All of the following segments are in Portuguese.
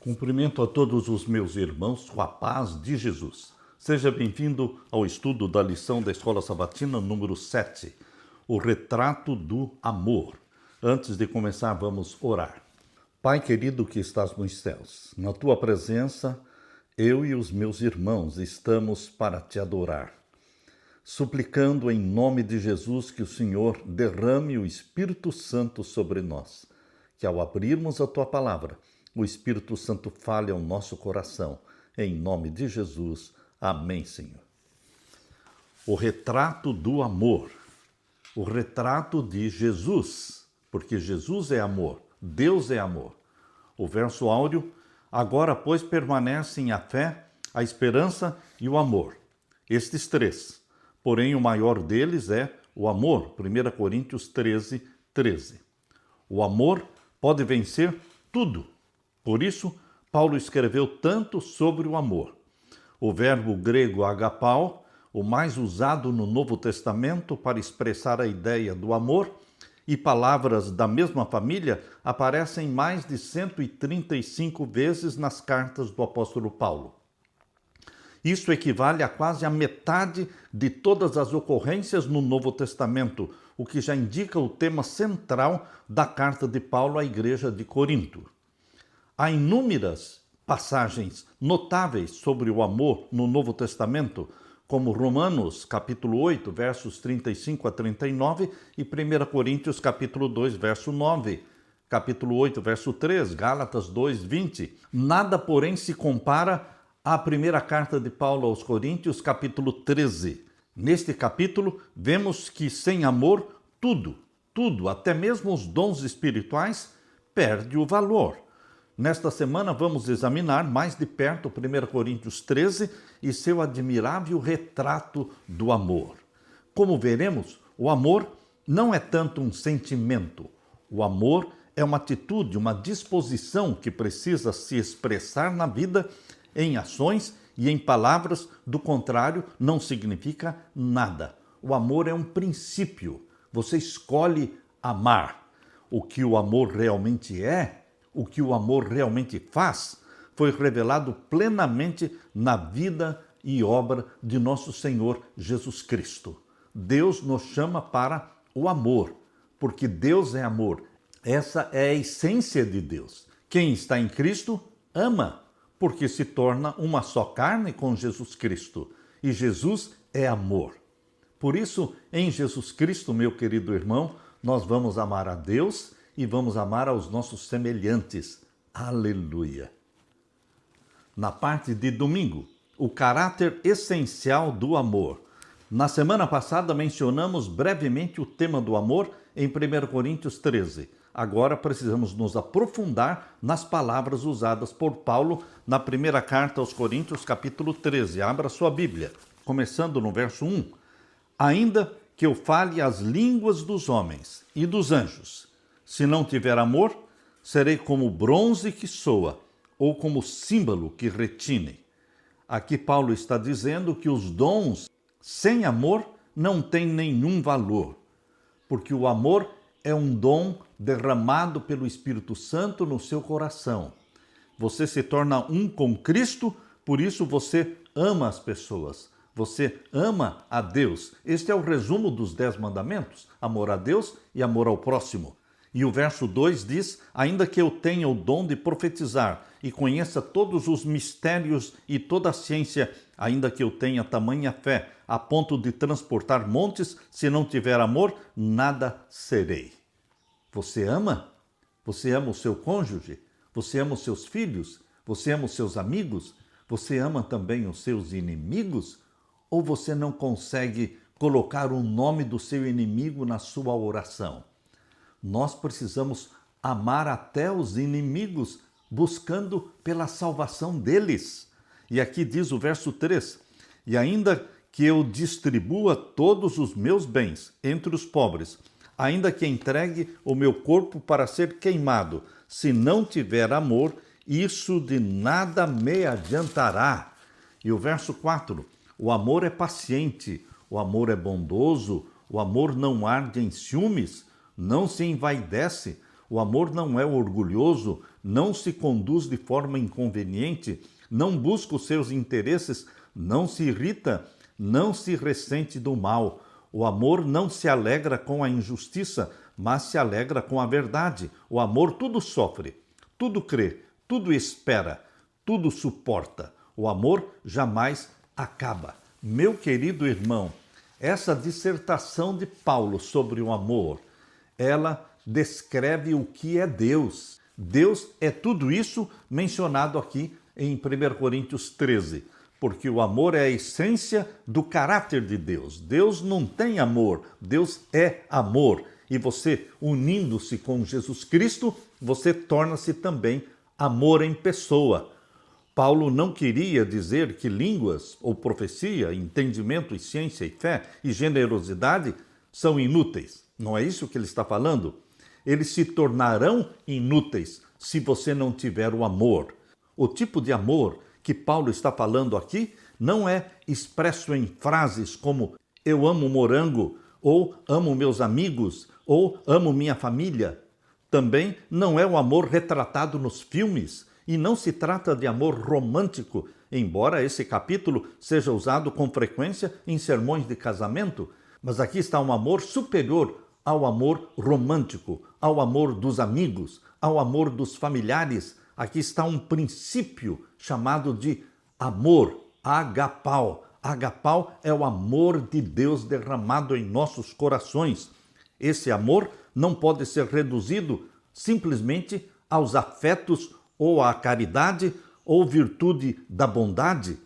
Cumprimento a todos os meus irmãos com a paz de Jesus. Seja bem-vindo ao estudo da lição da Escola Sabatina número 7, o retrato do amor. Antes de começar, vamos orar. Pai querido que estás nos céus, na tua presença, eu e os meus irmãos estamos para te adorar, suplicando em nome de Jesus que o Senhor derrame o Espírito Santo sobre nós, que ao abrirmos a tua palavra, o Espírito Santo fale ao nosso coração. Em nome de Jesus. Amém, Senhor. O retrato do amor. O retrato de Jesus. Porque Jesus é amor. Deus é amor. O verso áureo. Agora, pois, permanecem a fé, a esperança e o amor. Estes três. Porém, o maior deles é o amor. 1 Coríntios 13, 13. O amor pode vencer tudo. Por isso, Paulo escreveu tanto sobre o amor. O verbo grego agapao, o mais usado no Novo Testamento para expressar a ideia do amor, e palavras da mesma família aparecem mais de 135 vezes nas cartas do apóstolo Paulo. Isso equivale a quase a metade de todas as ocorrências no Novo Testamento, o que já indica o tema central da carta de Paulo à igreja de Corinto. Há inúmeras passagens notáveis sobre o amor no Novo Testamento, como Romanos, capítulo 8, versos 35 a 39, e 1 Coríntios, capítulo 2, verso 9, capítulo 8, verso 3, Gálatas 2, 20. Nada, porém, se compara à primeira carta de Paulo aos Coríntios, capítulo 13. Neste capítulo, vemos que sem amor, tudo, até mesmo os dons espirituais, perde o valor. Nesta semana vamos examinar mais de perto 1 Coríntios 13 e seu admirável retrato do amor. Como veremos, o amor não é tanto um sentimento. O amor é uma atitude, uma disposição que precisa se expressar na vida em ações e em palavras, do contrário, não significa nada. O amor é um princípio. Você escolhe amar. O que o amor realmente é, o que o amor realmente faz, foi revelado plenamente na vida e obra de nosso Senhor Jesus Cristo. Deus nos chama para o amor, porque Deus é amor. Essa é a essência de Deus. Quem está em Cristo, ama, porque se torna uma só carne com Jesus Cristo. E Jesus é amor. Por isso, em Jesus Cristo, meu querido irmão, nós vamos amar a Deus e vamos amar aos nossos semelhantes. Aleluia! Na parte de domingo, o caráter essencial do amor. Na semana passada mencionamos brevemente o tema do amor em 1 Coríntios 13. Agora precisamos nos aprofundar nas palavras usadas por Paulo na primeira carta aos Coríntios, capítulo 13. Abra sua Bíblia, começando no verso 1. Ainda que eu fale as línguas dos homens e dos anjos, se não tiver amor, serei como bronze que soa, ou como símbolo que retine. Aqui Paulo está dizendo que os dons sem amor não têm nenhum valor, porque o amor é um dom derramado pelo Espírito Santo no seu coração. Você se torna um com Cristo, por isso você ama as pessoas. Você ama a Deus. Este é o resumo dos 10 mandamentos: amor a Deus e amor ao próximo. E o verso 2 diz: ainda que eu tenha o dom de profetizar e conheça todos os mistérios e toda a ciência, ainda que eu tenha tamanha fé, a ponto de transportar montes, se não tiver amor, nada serei. Você ama? Você ama o seu cônjuge? Você ama os seus filhos? Você ama os seus amigos? Você ama também os seus inimigos? Ou você não consegue colocar o nome do seu inimigo na sua oração? Nós precisamos amar até os inimigos, buscando pela salvação deles. E aqui diz o verso 3, e ainda que eu distribua todos os meus bens entre os pobres, ainda que entregue o meu corpo para ser queimado, se não tiver amor, isso de nada me adiantará. E o verso 4, o amor é paciente, o amor é bondoso, o amor não arde em ciúmes, não se envaidece, O amor não é orgulhoso, não se conduz de forma inconveniente, não busca os seus interesses, não se irrita, não se ressente do mal. O amor não se alegra com a injustiça, mas se alegra com a verdade. O amor tudo sofre, tudo crê, tudo espera, tudo suporta. O amor jamais acaba. Meu querido irmão, essa dissertação de Paulo sobre o amor, ela descreve o que é Deus. Deus é tudo isso mencionado aqui em 1 Coríntios 13, porque o amor é a essência do caráter de Deus. Deus não tem amor, Deus é amor. E você, unindo-se com Jesus Cristo, você torna-se também amor em pessoa. Paulo não queria dizer que línguas, ou profecia, entendimento e ciência e fé e generosidade são inúteis. Não é isso que ele está falando? Eles se tornarão inúteis se você não tiver o amor. O tipo de amor que Paulo está falando aqui não é expresso em frases como eu amo morango, ou amo meus amigos, ou amo minha família. Também não é o amor retratado nos filmes, e não se trata de amor romântico, embora esse capítulo seja usado com frequência em sermões de casamento, mas aqui está um amor superior ao amor romântico, ao amor dos amigos, ao amor dos familiares. Aqui está um princípio chamado de amor, agapau. Agapau é o amor de Deus derramado em nossos corações. Esse amor não pode ser reduzido simplesmente aos afetos ou à caridade ou virtude da bondade.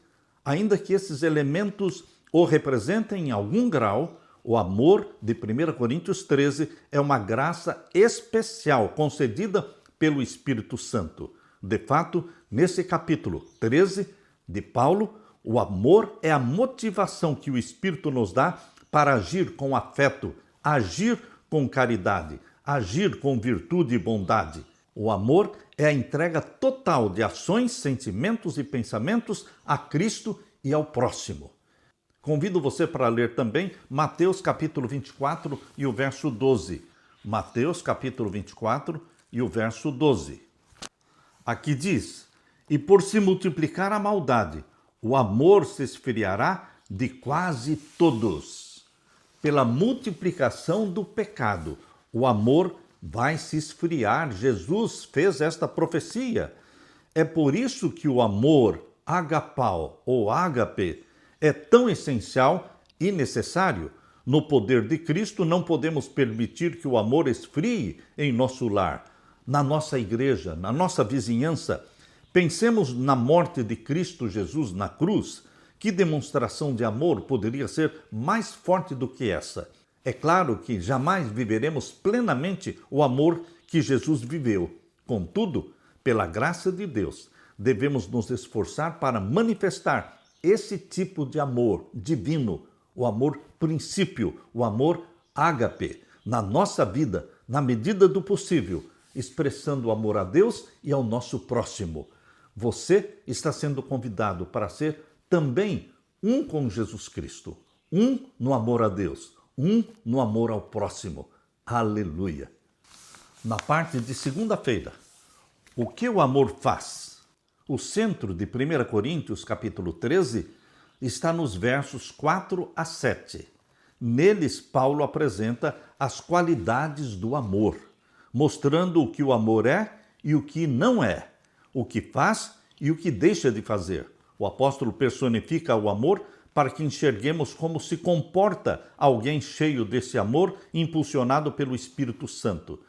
Ainda que esses elementos o representem em algum grau, o amor de 1 Coríntios 13 é uma graça especial concedida pelo Espírito Santo. De fato, nesse capítulo 13 de Paulo, o amor é a motivação que o Espírito nos dá para agir com afeto, agir com caridade, agir com virtude e bondade. O amor é a entrega total de ações, sentimentos e pensamentos a Cristo e ao próximo. Convido você para ler também Mateus capítulo 24 e o verso 12. Mateus capítulo 24 e o verso 12. Aqui diz: e por se multiplicar a maldade, o amor se esfriará de quase todos. Pela multiplicação do pecado, o amor vai se esfriar. Jesus fez esta profecia. É por isso que o amor, agapau ou ágape, é tão essencial e necessário. No poder de Cristo, não podemos permitir que o amor esfrie em nosso lar, na nossa igreja, na nossa vizinhança. Pensemos na morte de Cristo Jesus na cruz. Que demonstração de amor poderia ser mais forte do que essa? É claro que jamais viveremos plenamente o amor que Jesus viveu. Contudo, pela graça de Deus, devemos nos esforçar para manifestar esse tipo de amor divino, o amor princípio, o amor ágape, na nossa vida, na medida do possível, expressando o amor a Deus e ao nosso próximo. Você está sendo convidado para ser também um com Jesus Cristo, um no amor a Deus, um no amor ao próximo. Aleluia! Na parte de segunda-feira, o que o amor faz? O centro de 1 Coríntios, capítulo 13, está nos versos 4 a 7. Neles, Paulo apresenta as qualidades do amor, mostrando o que o amor é e o que não é, o que faz e o que deixa de fazer. O apóstolo personifica o amor para que enxerguemos como se comporta alguém cheio desse amor, impulsionado pelo Espírito Santo.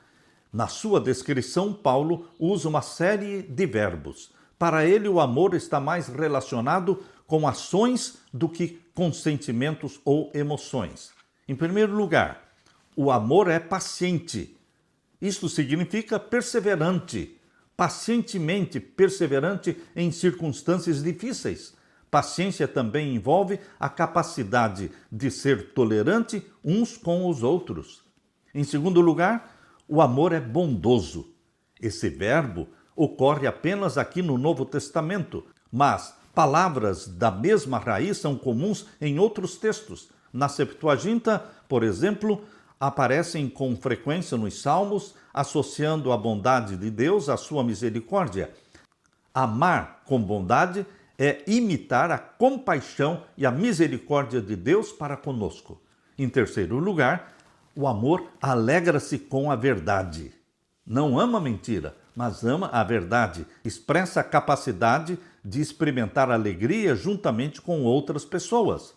Na sua descrição, Paulo usa uma série de verbos. Para ele, o amor está mais relacionado com ações do que com sentimentos ou emoções. Em primeiro lugar, o amor é paciente. Isto significa perseverante, pacientemente perseverante em circunstâncias difíceis. Paciência também envolve a capacidade de ser tolerante uns com os outros. Em segundo lugar, o amor é bondoso. Esse verbo ocorre apenas aqui no Novo Testamento, mas palavras da mesma raiz são comuns em outros textos. Na Septuaginta, por exemplo, aparecem com frequência nos Salmos associando a bondade de Deus à sua misericórdia. Amar com bondade é imitar a compaixão e a misericórdia de Deus para conosco. Em terceiro lugar, o amor alegra-se com a verdade. Não ama mentira, mas ama a verdade. Expressa a capacidade de experimentar alegria juntamente com outras pessoas.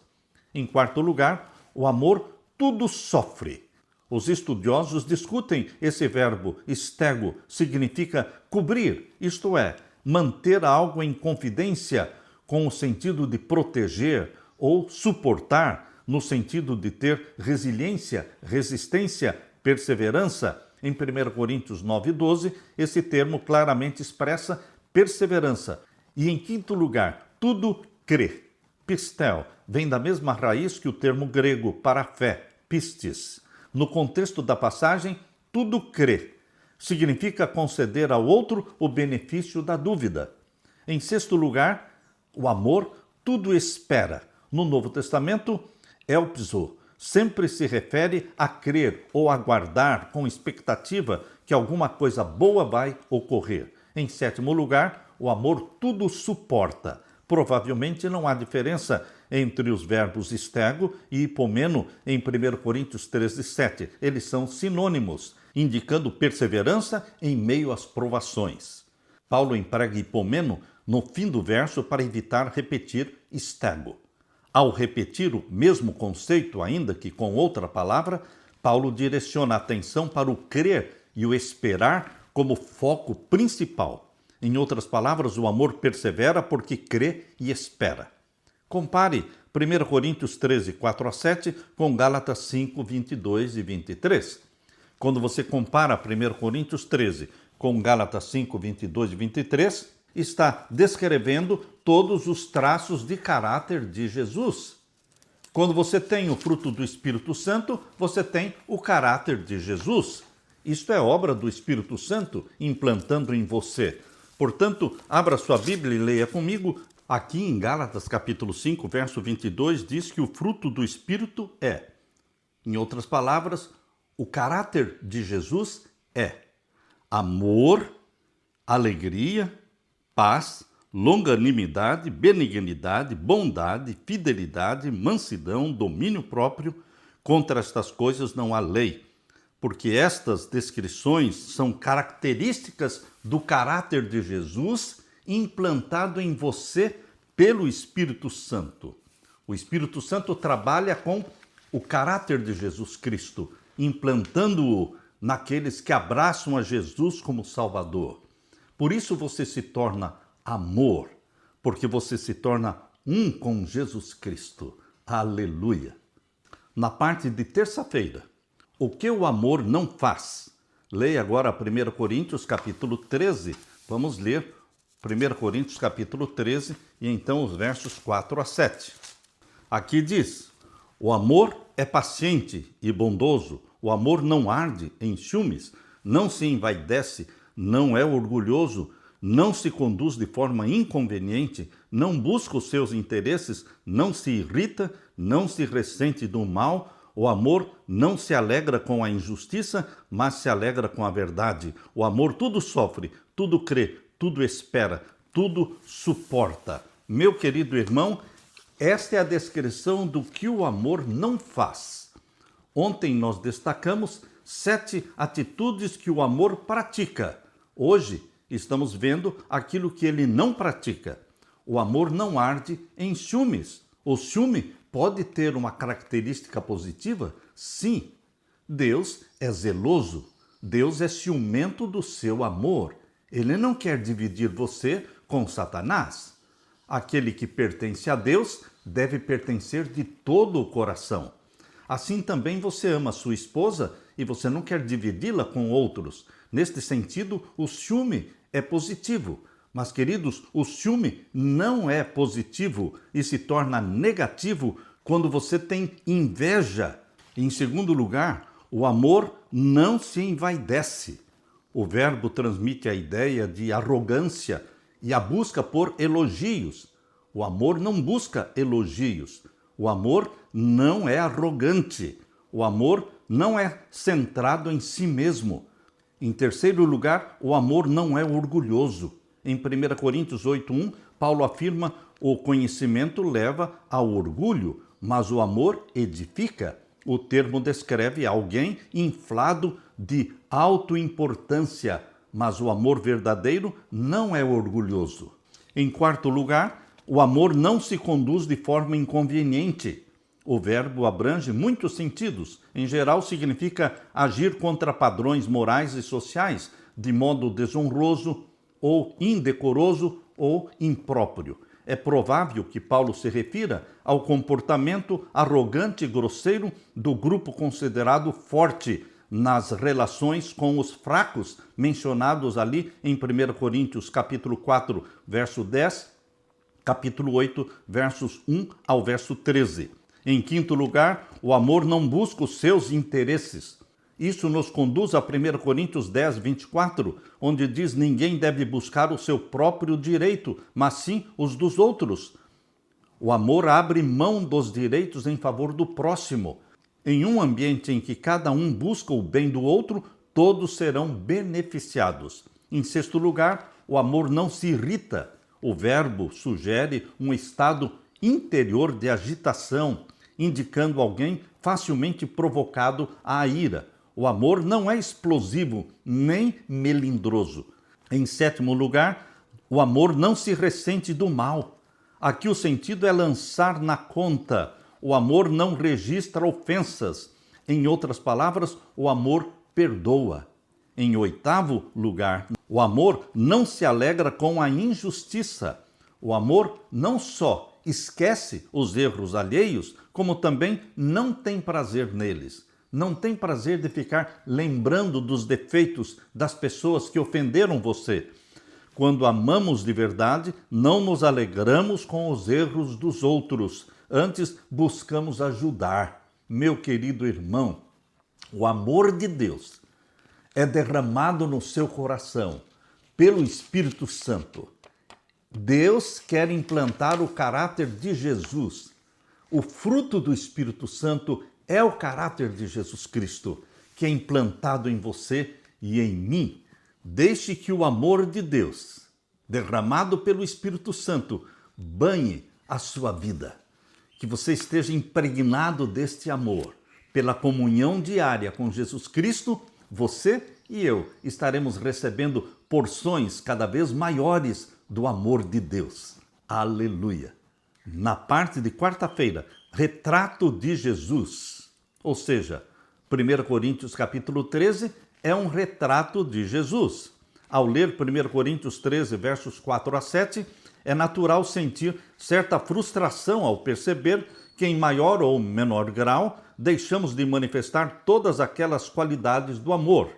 Em quarto lugar, o amor tudo sofre. Os estudiosos discutem esse verbo stego, significa cobrir, isto é, manter algo em confidência, com o sentido de proteger, ou suportar, no sentido de ter resiliência, resistência, perseverança. Em 1 Coríntios 9:12, esse termo claramente expressa perseverança. E em quinto lugar, tudo crê. Pistel vem da mesma raiz que o termo grego para fé, pistis. No contexto da passagem, tudo crê. Significa conceder ao outro o benefício da dúvida. Em sexto lugar, o amor tudo espera. No Novo Testamento, elpzo sempre se refere a crer ou aguardar com expectativa que alguma coisa boa vai ocorrer. Em sétimo lugar, o amor tudo suporta. Provavelmente não há diferença entre os verbos stego e hipomeno em 1 Coríntios 13:7. Eles são sinônimos, indicando perseverança em meio às provações. Paulo emprega hipomeno no fim do verso para evitar repetir stego. Ao repetir o mesmo conceito, ainda que com outra palavra, Paulo direciona a atenção para o crer e o esperar como foco principal. Em outras palavras, o amor persevera porque crê e espera. Compare 1 Coríntios 13, 4-7 com Gálatas 5, 22 e 23. Quando você compara 1 Coríntios 13 com Gálatas 5, 22 e 23, está descrevendo todos os traços de caráter de Jesus. Quando você tem o fruto do Espírito Santo, você tem o caráter de Jesus. Isto é obra do Espírito Santo implantando em você. Portanto, abra sua Bíblia e leia comigo. Aqui em Gálatas capítulo 5, verso 22, diz que o fruto do Espírito é, em outras palavras, o caráter de Jesus é amor, alegria, paz, longanimidade, benignidade, bondade, fidelidade, mansidão, domínio próprio. Contra estas coisas não há lei, porque estas descrições são características do caráter de Jesus implantado em você pelo Espírito Santo. O Espírito Santo trabalha com o caráter de Jesus Cristo, implantando-o naqueles que abraçam a Jesus como Salvador. Por isso você se torna amor, porque você se torna um com Jesus Cristo. Aleluia! Na parte de terça-feira, o que o amor não faz? Leia agora 1 Coríntios capítulo 13. Vamos ler 1 Coríntios capítulo 13 e então os versos 4-7. Aqui diz: o amor é paciente e bondoso, o amor não arde em ciúmes, não se envaidece, não é orgulhoso, não se conduz de forma inconveniente, não busca os seus interesses, não se irrita, não se ressente do mal. O amor não se alegra com a injustiça, mas se alegra com a verdade. O amor tudo sofre, tudo crê, tudo espera, tudo suporta. Meu querido irmão, esta é a descrição do que o amor não faz. Ontem nós destacamos 7 atitudes que o amor pratica. Hoje estamos vendo aquilo que ele não pratica. O amor não arde em ciúmes. O ciúme pode ter uma característica positiva? Sim. Deus é zeloso. Deus é ciumento do seu amor. Ele não quer dividir você com Satanás. Aquele que pertence a Deus deve pertencer de todo o coração. Assim também você ama sua esposa e você não quer dividi-la com outros. Neste sentido, o ciúme é positivo. Mas, queridos, o ciúme não é positivo e se torna negativo quando você tem inveja. Em segundo lugar, o amor não se envaidece. O verbo transmite a ideia de arrogância e a busca por elogios. O amor não busca elogios. O amor não é arrogante. O amor não é centrado em si mesmo. Em terceiro lugar, o amor não é orgulhoso. Em 1 Coríntios 8:1, Paulo afirma: o conhecimento leva ao orgulho, mas o amor edifica. O termo descreve alguém inflado de autoimportância, mas o amor verdadeiro não é orgulhoso. Em quarto lugar, o amor não se conduz de forma inconveniente. O verbo abrange muitos sentidos. Em geral, significa agir contra padrões morais e sociais, de modo desonroso, ou indecoroso, ou impróprio. É provável que Paulo se refira ao comportamento arrogante e grosseiro do grupo considerado forte nas relações com os fracos, mencionados ali em 1 Coríntios capítulo 4, verso 10, capítulo 8, versos 1 ao verso 13. Em quinto lugar, o amor não busca os seus interesses. Isso nos conduz a 1 Coríntios 10, 24, onde diz: ninguém deve buscar o seu próprio direito, mas sim os dos outros. O amor abre mão dos direitos em favor do próximo. Em um ambiente em que cada um busca o bem do outro, todos serão beneficiados. Em sexto lugar, o amor não se irrita. O verbo sugere um estado interior de agitação, indicando alguém facilmente provocado à ira. O amor não é explosivo nem melindroso. Em sétimo lugar, o amor não se ressente do mal. Aqui o sentido é lançar na conta. O amor não registra ofensas. Em outras palavras, o amor perdoa. Em oitavo lugar, o amor não se alegra com a injustiça. O amor não só esquece os erros alheios, como também não tem prazer neles. Não tem prazer de ficar lembrando dos defeitos das pessoas que ofenderam você. Quando amamos de verdade, não nos alegramos com os erros dos outros. Antes, buscamos ajudar. Meu querido irmão, o amor de Deus é derramado no seu coração pelo Espírito Santo. Deus quer implantar o caráter de Jesus. O fruto do Espírito Santo é o caráter de Jesus Cristo, que é implantado em você e em mim. Deixe que o amor de Deus, derramado pelo Espírito Santo, banhe a sua vida. Que você esteja impregnado deste amor. Pela comunhão diária com Jesus Cristo, você e eu estaremos recebendo porções cada vez maiores do amor de Deus. Aleluia! Na parte de quarta-feira, retrato de Jesus. Ou seja, 1 Coríntios capítulo 13 é um retrato de Jesus. Ao ler 1 Coríntios 13, versos 4 a 7, é natural sentir certa frustração ao perceber que, em maior ou menor grau, deixamos de manifestar todas aquelas qualidades do amor.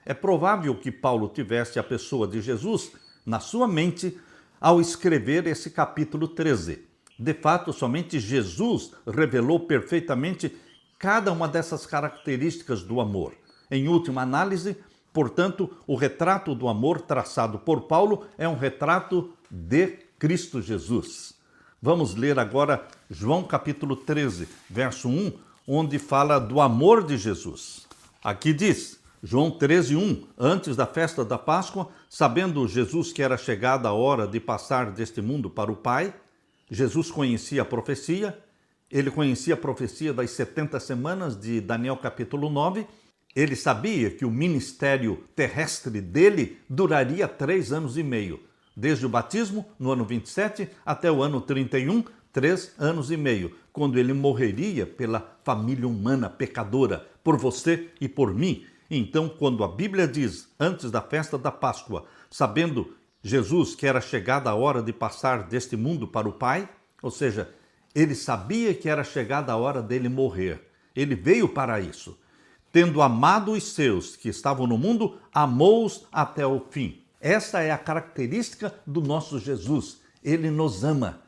É provável que Paulo tivesse a pessoa de Jesus na sua mente ao escrever esse capítulo 13. De fato, somente Jesus revelou perfeitamente cada uma dessas características do amor. Em última análise, portanto, o retrato do amor traçado por Paulo é um retrato de Cristo Jesus. Vamos ler agora João capítulo 13, verso 1, onde fala do amor de Jesus. Aqui diz, João 13, 1, antes da festa da Páscoa, sabendo Jesus que era chegada a hora de passar deste mundo para o Pai, Jesus conhecia a profecia, ele conhecia a profecia das 70 semanas de Daniel capítulo 9, ele sabia que o ministério terrestre dele duraria 3 anos e meio, desde o batismo, no ano 27, até o ano 31, 3 anos e meio, quando ele morreria pela família humana pecadora, por você e por mim. Então, quando a Bíblia diz, antes da festa da Páscoa, sabendo Jesus que era chegada a hora de passar deste mundo para o Pai, ou seja, ele sabia que era chegada a hora dele morrer. Ele veio para isso. Tendo amado os seus que estavam no mundo, amou-os até o fim. Essa é a característica do nosso Jesus. Ele nos ama.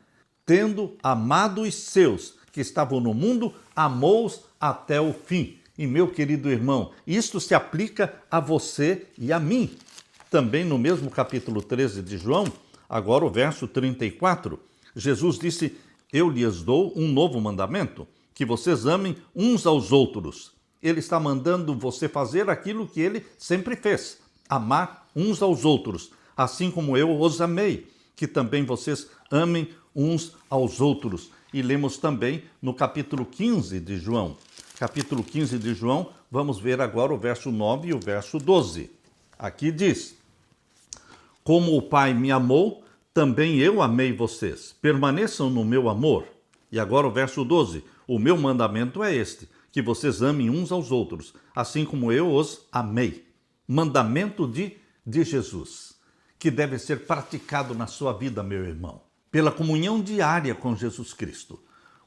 Tendo amado os seus que estavam no mundo, amou-os até o fim. E meu querido irmão, isto se aplica a você e a mim. Também no mesmo capítulo 13 de João, agora o verso 34, Jesus disse, eu lhes dou um novo mandamento, que vocês amem uns aos outros. Ele está mandando você fazer aquilo que ele sempre fez. amar uns aos outros, assim como eu os amei, que também vocês amem uns aos outros. E lemos também no capítulo 15 de João. Capítulo 15 de João, vamos ver agora o verso 9 e o verso 12. Aqui diz: como o Pai me amou, também eu amei vocês. Permaneçam no meu amor. E agora o verso 12. O meu mandamento é este, que vocês amem uns aos outros, assim como eu os amei. Mandamento de Jesus, que deve ser praticado na sua vida, meu irmão, pela comunhão diária com Jesus Cristo.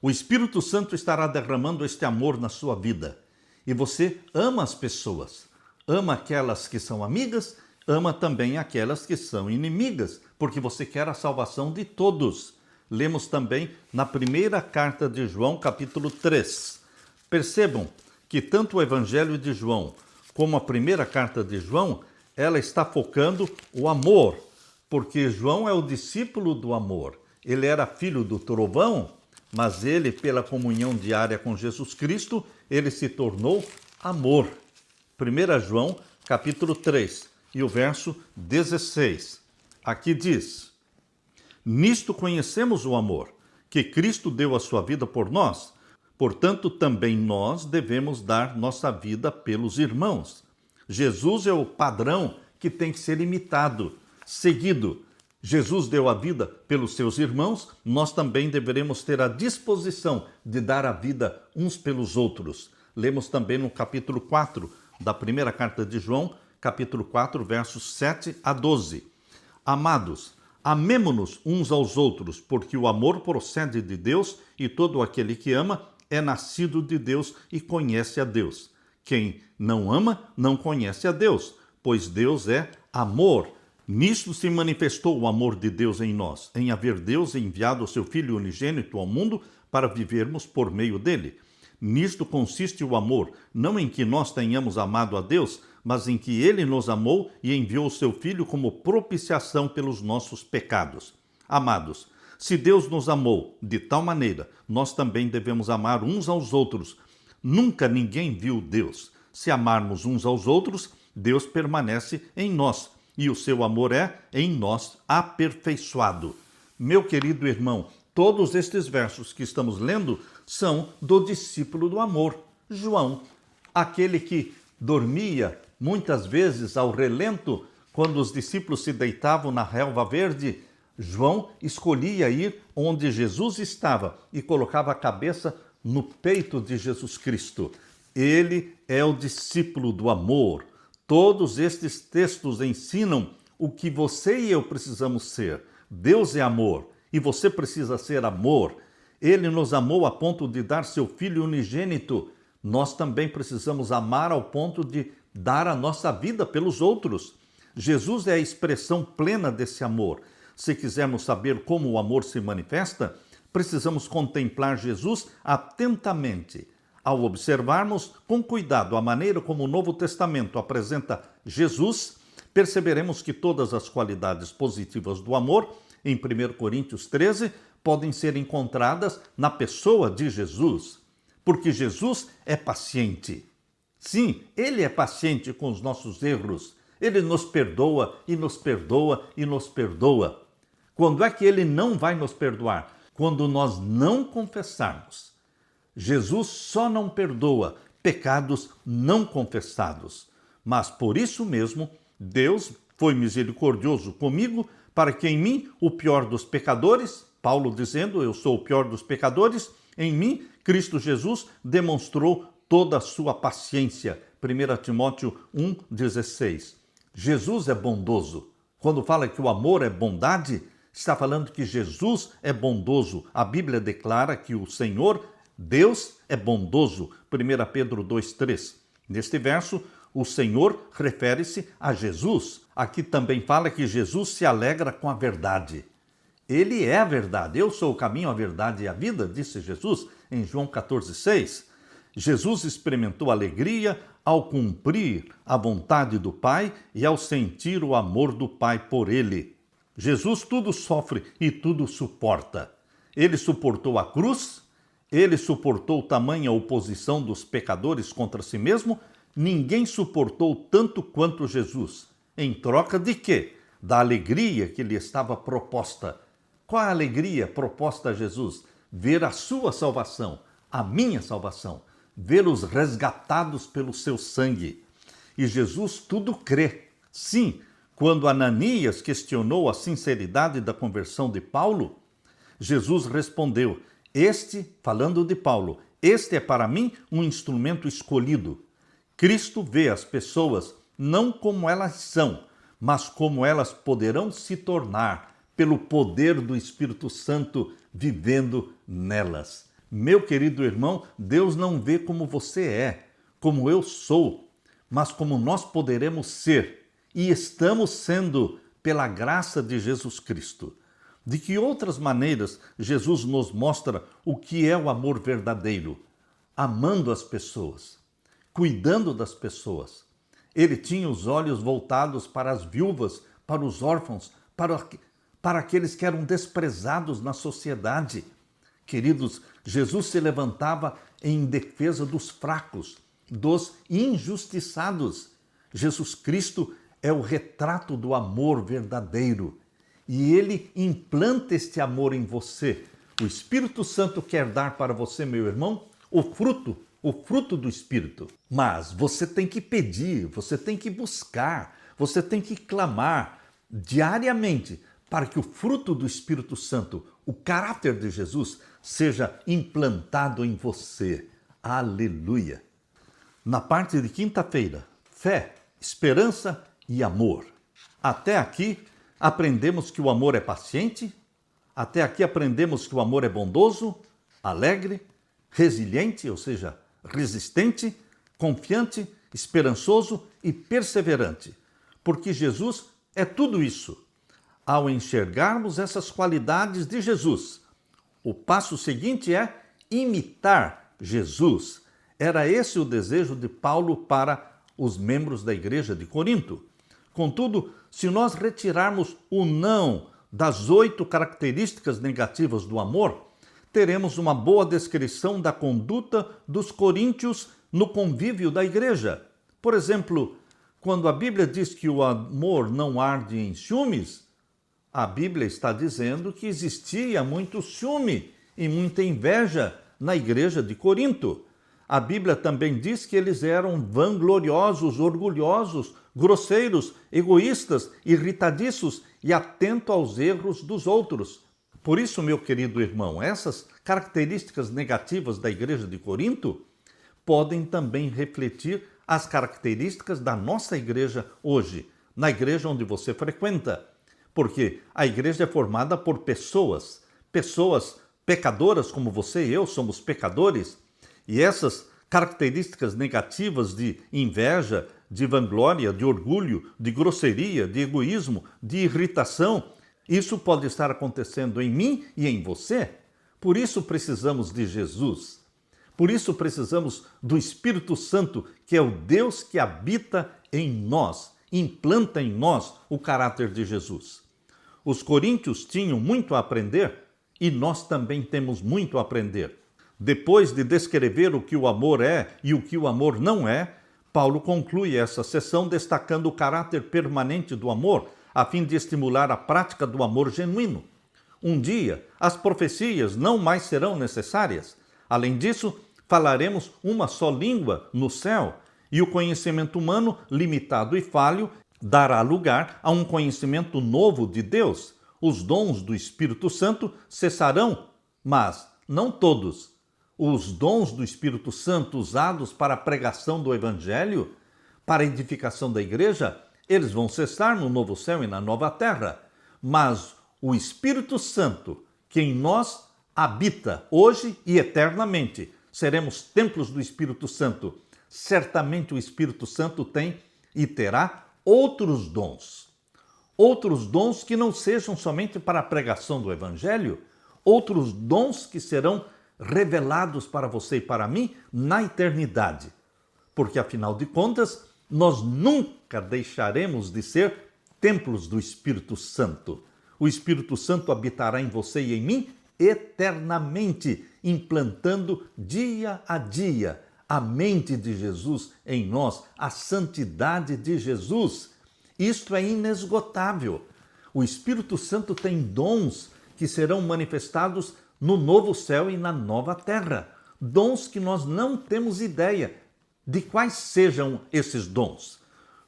O Espírito Santo estará derramando este amor na sua vida. E você ama as pessoas, ama aquelas que são amigas, ama também aquelas que são inimigas, porque você quer a salvação de todos. Lemos também na primeira carta de João, capítulo 3. Percebam que tanto o Evangelho de João como a primeira carta de João, ela está focando o amor, porque João é o discípulo do amor. Ele era filho do trovão, mas ele, pela comunhão diária com Jesus Cristo, ele se tornou amor. 1 João, capítulo 3, e o verso 16. Aqui diz: nisto conhecemos o amor, que Cristo deu a sua vida por nós. Portanto, também nós devemos dar nossa vida pelos irmãos. Jesus é o padrão que tem que ser imitado, seguido. Jesus deu a vida pelos seus irmãos, nós também deveremos ter a disposição de dar a vida uns pelos outros. Lemos também no capítulo 4 da primeira carta de João, capítulo 4, versos 7 a 12. Amados, amemo-nos uns aos outros, porque o amor procede de Deus e todo aquele que ama é nascido de Deus e conhece a Deus. Quem não ama não conhece a Deus, pois Deus é amor. Nisto se manifestou o amor de Deus em nós, em haver Deus enviado o seu Filho unigênito ao mundo para vivermos por meio dele. Nisto consiste o amor, não em que nós tenhamos amado a Deus, mas em que ele nos amou e enviou o seu Filho como propiciação pelos nossos pecados. Amados, se Deus nos amou de tal maneira, nós também devemos amar uns aos outros. Nunca ninguém viu Deus. Se amarmos uns aos outros, Deus permanece em nós, e o seu amor é em nós aperfeiçoado. Meu querido irmão, todos estes versos que estamos lendo são do discípulo do amor, João, aquele que dormia muitas vezes ao relento quando os discípulos se deitavam na relva verde. João escolhia ir onde Jesus estava e colocava a cabeça no peito de Jesus Cristo. Ele é o discípulo do amor. Todos estes textos ensinam o que você e eu precisamos ser. Deus é amor e você precisa ser amor. Ele nos amou a ponto de dar seu Filho unigênito. Nós também precisamos amar ao ponto de dar a nossa vida pelos outros. Jesus é a expressão plena desse amor. Se quisermos saber como o amor se manifesta, precisamos contemplar Jesus atentamente. Ao observarmos com cuidado a maneira como o Novo Testamento apresenta Jesus, perceberemos que todas as qualidades positivas do amor, em 1 Coríntios 13, podem ser encontradas na pessoa de Jesus, porque Jesus é paciente. Sim, ele é paciente com os nossos erros. Ele nos perdoa e nos perdoa e nos perdoa. Quando é que ele não vai nos perdoar? Quando nós não confessarmos. Jesus só não perdoa pecados não confessados. Mas por isso mesmo, Deus foi misericordioso comigo para que em mim, o pior dos pecadores, Paulo dizendo, eu sou o pior dos pecadores, em mim, Cristo Jesus demonstrou toda a sua paciência. 1 Timóteo 1,16. Jesus é bondoso. Quando fala que o amor é bondade, está falando que Jesus é bondoso. A Bíblia declara que o Senhor, Deus, é bondoso. 1 Pedro 2,3. Neste verso, o Senhor refere-se a Jesus. Aqui também fala que Jesus se alegra com a verdade. Ele é a verdade. Eu sou o caminho, a verdade e a vida, disse Jesus em João 14,6. Jesus experimentou alegria ao cumprir a vontade do Pai e ao sentir o amor do Pai por ele. Jesus tudo sofre e tudo suporta. Ele suportou a cruz, ele suportou tamanha oposição dos pecadores contra si mesmo. Ninguém suportou tanto quanto Jesus. Em troca de quê? Da alegria que lhe estava proposta. Qual a alegria proposta a Jesus? Ver a sua salvação, a minha salvação, ver os resgatados pelo seu sangue. E Jesus tudo crê. Sim, quando Ananias questionou a sinceridade da conversão de Paulo, Jesus respondeu: falando de Paulo, este é para mim um instrumento escolhido. Cristo vê as pessoas não como elas são, mas como elas poderão se tornar pelo poder do Espírito Santo vivendo nelas. Meu querido irmão, Deus não vê como você é, como eu sou, mas como nós poderemos ser e estamos sendo pela graça de Jesus Cristo. De que outras maneiras Jesus nos mostra o que é o amor verdadeiro? Amando as pessoas, cuidando das pessoas. Ele tinha os olhos voltados para as viúvas, para os órfãos, para aqueles que eram desprezados na sociedade. Queridos, Jesus se levantava em defesa dos fracos, dos injustiçados. Jesus Cristo é o retrato do amor verdadeiro. E ele implanta este amor em você. O Espírito Santo quer dar para você, meu irmão, o fruto do Espírito. Mas você tem que pedir, você tem que buscar, você tem que clamar diariamente para que o fruto do Espírito Santo, o caráter de Jesus, seja implantado em você. Aleluia! Na parte de quinta-feira, fé, esperança e amor. Até aqui, aprendemos que o amor é paciente, até aqui aprendemos que o amor é bondoso, alegre, resiliente, ou seja, resistente, confiante, esperançoso e perseverante. Porque Jesus é tudo isso. Ao enxergarmos essas qualidades de Jesus, o passo seguinte é imitar Jesus. Era esse o desejo de Paulo para os membros da igreja de Corinto. Contudo, se nós retirarmos o não das 8 características negativas do amor, teremos uma boa descrição da conduta dos coríntios no convívio da igreja. Por exemplo, quando a Bíblia diz que o amor não arde em ciúmes, a Bíblia está dizendo que existia muito ciúme e muita inveja na igreja de Corinto. A Bíblia também diz que eles eram vangloriosos, orgulhosos, grosseiros, egoístas, irritadiços e atentos aos erros dos outros. Por isso, meu querido irmão, essas características negativas da igreja de Corinto podem também refletir as características da nossa igreja hoje, na igreja onde você frequenta. Porque a igreja é formada por pessoas pecadoras como você e eu somos pecadores, e essas características negativas de inveja, de vanglória, de orgulho, de grosseria, de egoísmo, de irritação, isso pode estar acontecendo em mim e em você. Por isso precisamos de Jesus. Por isso precisamos do Espírito Santo, que é o Deus que habita em nós, implanta em nós o caráter de Jesus. Os coríntios tinham muito a aprender e nós também temos muito a aprender. Depois de descrever o que o amor é e o que o amor não é, Paulo conclui essa sessão destacando o caráter permanente do amor, a fim de estimular a prática do amor genuíno. Um dia, as profecias não mais serão necessárias. Além disso, falaremos uma só língua no céu, e o conhecimento humano, limitado e falho, dará lugar a um conhecimento novo de Deus. Os dons do Espírito Santo cessarão, mas não todos. Os dons do Espírito Santo usados para a pregação do Evangelho, para a edificação da igreja, eles vão cessar no novo céu e na nova terra. Mas o Espírito Santo, que em nós habita hoje e eternamente, seremos templos do Espírito Santo. Certamente o Espírito Santo tem e terá outros dons que não sejam somente para a pregação do Evangelho, outros dons que serão revelados para você e para mim na eternidade. Porque, afinal de contas, nós nunca deixaremos de ser templos do Espírito Santo. O Espírito Santo habitará em você e em mim eternamente, implantando dia a dia a mente de Jesus em nós, a santidade de Jesus. Isto é inesgotável. O Espírito Santo tem dons que serão manifestados no novo céu e na nova terra. Dons que nós não temos ideia de quais sejam esses dons.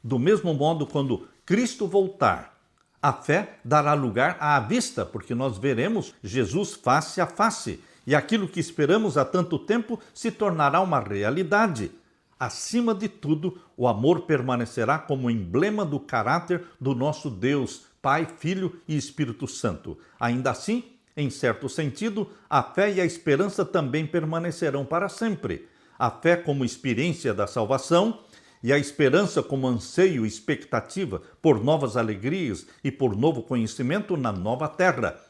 Do mesmo modo, quando Cristo voltar, a fé dará lugar à vista, porque nós veremos Jesus face a face, e aquilo que esperamos há tanto tempo se tornará uma realidade. Acima de tudo, o amor permanecerá como emblema do caráter do nosso Deus, Pai, Filho e Espírito Santo. Ainda assim, em certo sentido, a fé e a esperança também permanecerão para sempre. A fé como experiência da salvação e a esperança como anseio e expectativa por novas alegrias e por novo conhecimento na nova terra.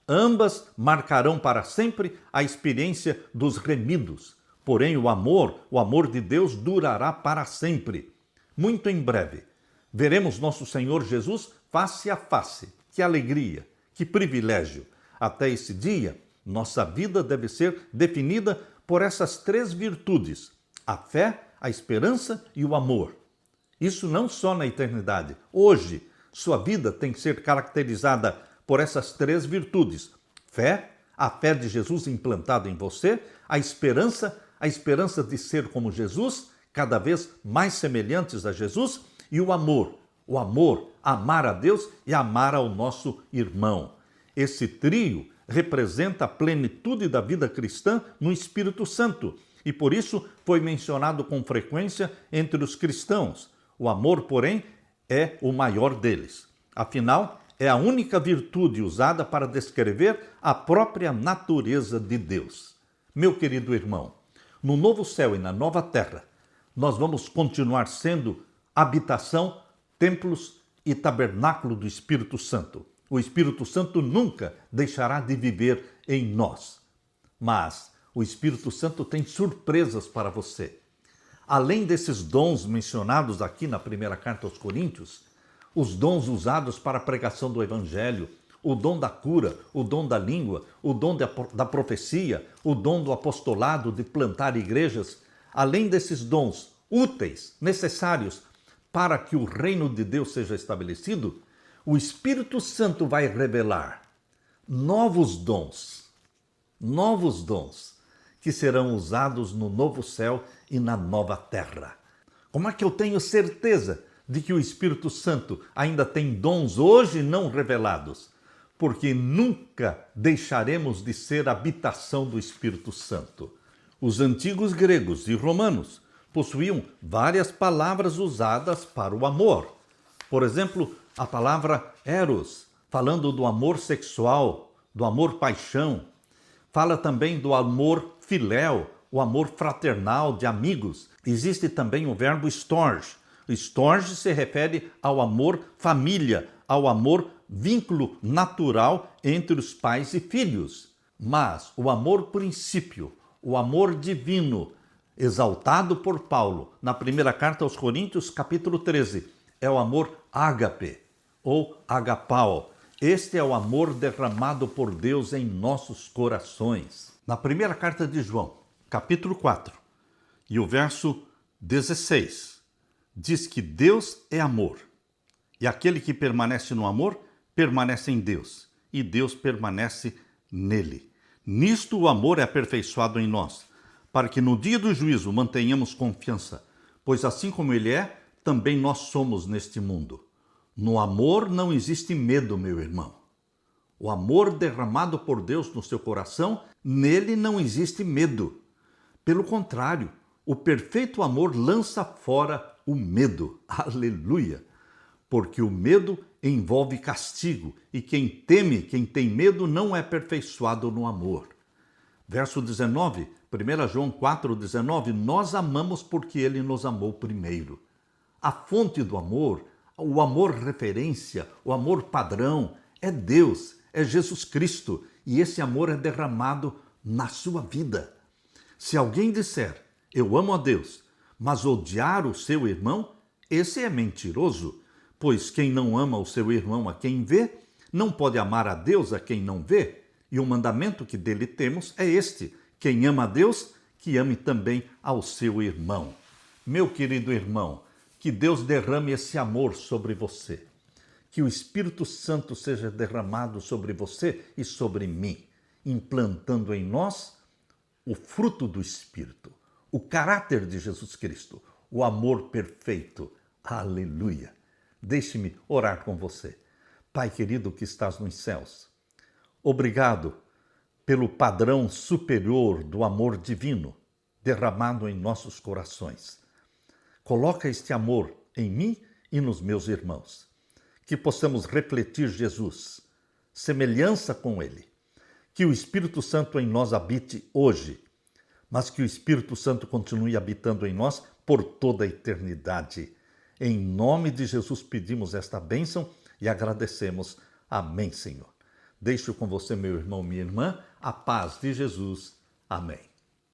Ambas marcarão para sempre a experiência dos remidos. Porém, o amor de Deus durará para sempre. Muito em breve, veremos nosso Senhor Jesus face a face. Que alegria, que privilégio! Até esse dia, nossa vida deve ser definida por essas três virtudes: a fé, a esperança e o amor. Isso não só na eternidade. Hoje, sua vida tem que ser caracterizada por essas três virtudes: fé, a fé de Jesus implantada em você, a esperança de ser como Jesus, cada vez mais semelhantes a Jesus, e o amor, amar a Deus e amar ao nosso irmão. Esse trio representa a plenitude da vida cristã no Espírito Santo e por isso foi mencionado com frequência entre os cristãos. O amor, porém, é o maior deles. Afinal, é a única virtude usada para descrever a própria natureza de Deus. Meu querido irmão, no novo céu e na nova terra, nós vamos continuar sendo habitação, templos e tabernáculo do Espírito Santo. O Espírito Santo nunca deixará de viver em nós. Mas o Espírito Santo tem surpresas para você. Além desses dons mencionados aqui na primeira carta aos Coríntios, os dons usados para a pregação do Evangelho, o dom da cura, o dom da língua, o dom da profecia, o dom do apostolado, de plantar igrejas, além desses dons úteis, necessários para que o reino de Deus seja estabelecido, o Espírito Santo vai revelar novos dons que serão usados no novo céu e na nova terra. Como é que eu tenho certeza de que o Espírito Santo ainda tem dons hoje não revelados? Porque nunca deixaremos de ser habitação do Espírito Santo. Os antigos gregos e romanos possuíam várias palavras usadas para o amor. Por exemplo, a palavra eros, falando do amor sexual, do amor paixão. Fala também do amor filéu, o amor fraternal de amigos. Existe também o verbo storge. Storge se refere ao amor família, ao amor vínculo natural entre os pais e filhos. Mas o amor princípio, o amor divino, exaltado por Paulo na primeira carta aos Coríntios, capítulo 13, é o amor ágape ou agapau. Este é o amor derramado por Deus em nossos corações. Na primeira carta de João, capítulo 4, e o verso 16, diz que Deus é amor, e aquele que permanece no amor, permanece em Deus, e Deus permanece nele. Nisto o amor é aperfeiçoado em nós, para que no dia do juízo mantenhamos confiança, pois assim como ele é, também nós somos neste mundo. No amor não existe medo, meu irmão. O amor derramado por Deus no seu coração, nele não existe medo. Pelo contrário, o perfeito amor lança fora o medo. Aleluia! Porque o medo envolve castigo, e quem tem medo não é aperfeiçoado no amor. Verso 19, 1 João 4,19, nós amamos porque ele nos amou primeiro. A fonte do amor, o amor referência, o amor padrão é Deus, é Jesus Cristo, e esse amor é derramado na sua vida. Se alguém disser, eu amo a Deus, mas odiar o seu irmão, esse é mentiroso, pois quem não ama o seu irmão a quem vê, não pode amar a Deus a quem não vê. E o mandamento que dele temos é este: quem ama a Deus, que ame também ao seu irmão. Meu querido irmão, Que Deus derrame esse amor sobre você. Que o Espírito Santo seja derramado sobre você e sobre mim, implantando em nós o fruto do Espírito, o caráter de Jesus Cristo, o amor perfeito. Aleluia! Deixe-me orar com você. Pai querido que estás nos céus, obrigado pelo padrão superior do amor divino derramado em nossos corações. Coloca este amor em mim e nos meus irmãos. Que possamos refletir Jesus, semelhança com Ele. Que o Espírito Santo em nós habite hoje, mas que o Espírito Santo continue habitando em nós por toda a eternidade. Em nome de Jesus pedimos esta bênção e agradecemos. Amém, Senhor. Deixo com você, meu irmão, minha irmã, a paz de Jesus. Amém.